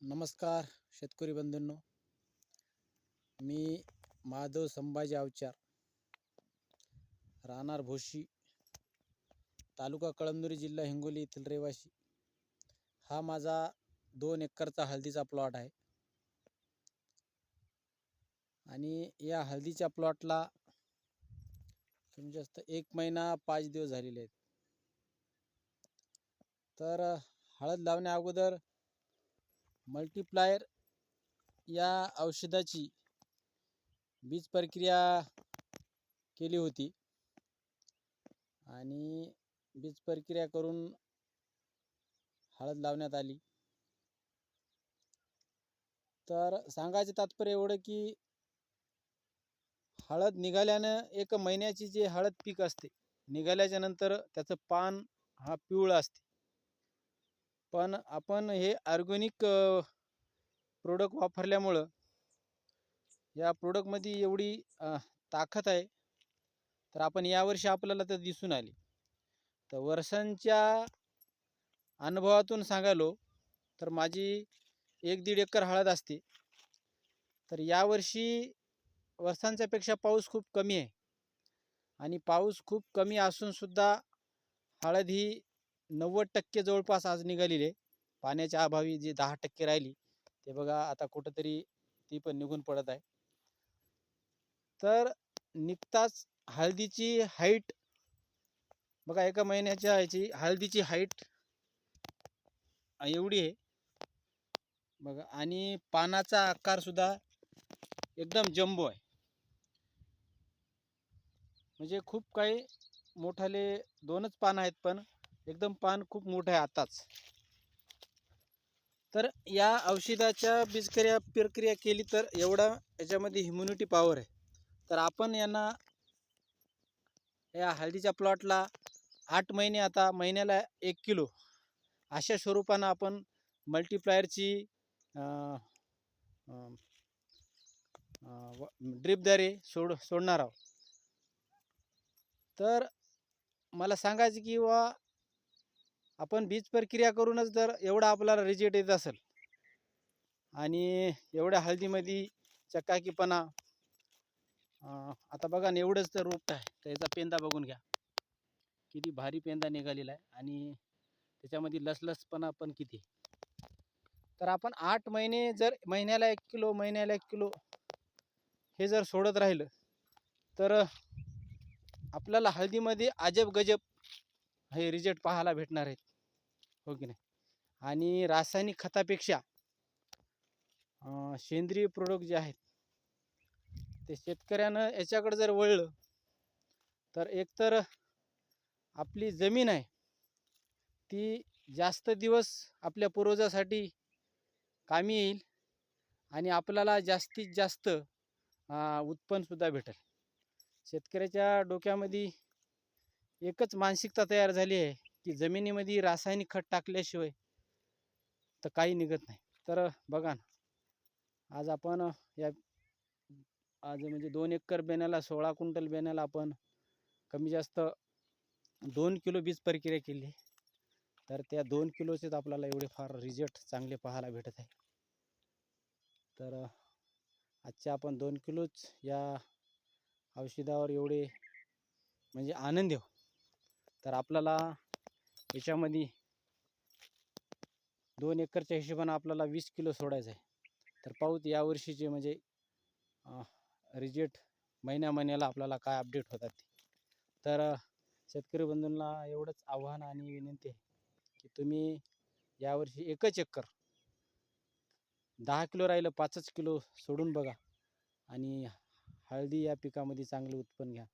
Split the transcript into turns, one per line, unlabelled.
नमस्कार शेतकरी बंधूंनो, मी माधव संभाजी अवचार, राहणार भोशी, तालुका कळमनुरी, जिल्हा हिंगोली येथील रहिवासी. हा माझा 2 एकरचा हळदीचा प्लॉट आहे आणि या हळदीच्या प्लॉटला कमी जास्त 1 महिना 5 दिवस झालेले आहेत. तर हळद लावण्या अगोदर मल्टीप्लायर या औषधाची बीज प्रक्रिया केली होती आणि बीज प्रक्रिया करून हळद लावण्यात आली. तर सांगायचे तात्पर्य एवढं की हळद निघाल्यानं 1 महिन्याची जी हळद पीक असते, निघाल्याच्या नंतर त्याचं पान हा पिवळा असते. पण आपण हे ऑर्गॅनिक प्रोडक्ट वापरल्यामुळं या प्रोडक्टमध्ये एवढी ताकद आहे. तर आपण यावर्षी आपल्याला तर दिसून आली. तर वर्षांच्या अनुभवातून सांगालो तर माझी 1-1.5 एकर हळद असते. तर यावर्षी वर्षांच्या पेक्षा पाऊस खूप कमी आहे आणि पाऊस खूप कमी असून सुद्धा हळद ही 90% जवळपास आज निघालेली आहे. पाण्याच्या अभावी जी 10% राहिली ते बघा आता कुठंतरी ती पण निघून पडत आहे. तर निघताच हळदीची हाईट बघा, 1 महिन्याच्या ह्याची हळदीची हाईट एवढी आहे बघा आणि पानाचा आकार सुद्धा एकदम जम्बो आहे. म्हणजे खूप काही मोठाले 2च पान आहेत, पण एकदम पान खूप मोठं आहे आताच. तर या औषधाच्या प्रक्रिया केली तर एवढा याच्यामध्ये इम्युनिटी पॉवर आहे. तर आपण यांना या हळदीच्या प्लॉटला 8 महिने, आता महिन्याला 1 किलो अशा स्वरूपानं आपण मल्टीप्लायरची ड्रिपद्वारे सोडणार आहोत. तर मला सांगायचं की आपण बीज प्रक्रिया करूनच जर एवढा आपल्याला रिजल्ट येत असेल आणि एवढ्या हळदीमध्ये चकाकीपणा, आता बघा ना, एवढंच तर रोपट आहे, तर याचा पेंदा बघून घ्या किती भारी पेंदा निघालेला आहे आणि त्याच्यामध्ये लसलसपणा पण किती. तर आपण 8 महिने जर महिन्याला 1 किलो हे जर सोडत राहिलं तर आपल्याला हळदीमध्ये अजब गजब हे रिजल्ट पाहायला भेटणार आहेत, हो की नाही. आणि रासायनिक खतापेक्षा सेंद्रिय प्रोडक्ट जे आहेत ते शेतकऱ्यानं याच्याकडे जर वळलं तर एकतर आपली जमीन आहे ती जास्त दिवस आपल्या पूर्वजासाठी कामी येईल आणि आपल्याला जास्तीत जास्त उत्पन्नसुद्धा भेटेल. शेतकऱ्याच्या डोक्यामध्ये एकच मानसिकता तयार झाली आहे की जमिनीमध्ये रासायनिक खत टाकल्याशिवाय तर काही निघत नाही. तर बघा ना, आज आपण आज म्हणजे 2 एकर बेण्याला 16 क्विंटल बेण्याला आपण कमी जास्त 2 किलो बीज प्रक्रिया केली. तर त्या 2 किलोचेच आपल्याला एवढे फार रिजल्ट चांगले पाहायला भेटत आहे. तर आजच्या आपण 2 किलोच या औषधावर एवढे म्हणजे आनंदी हो. तर आपल्याला याच्यामध्ये 2 एकरच्या हिशोबाने आपल्याला 20 किलो सोडायचं आहे. तर पाहूत यावर्षीचे म्हणजे रिजल्ट महिन्याला आपल्याला काय अपडेट होतात ते. तर शेतकरी बंधूंना एवढंच आव्हान आणि विनंती आहे की तुम्ही यावर्षी 1च एकर 10 किलो राहिलं 5च किलो सोडून बघा आणि हळदी या पिकामध्ये चांगले उत्पन्न घ्या.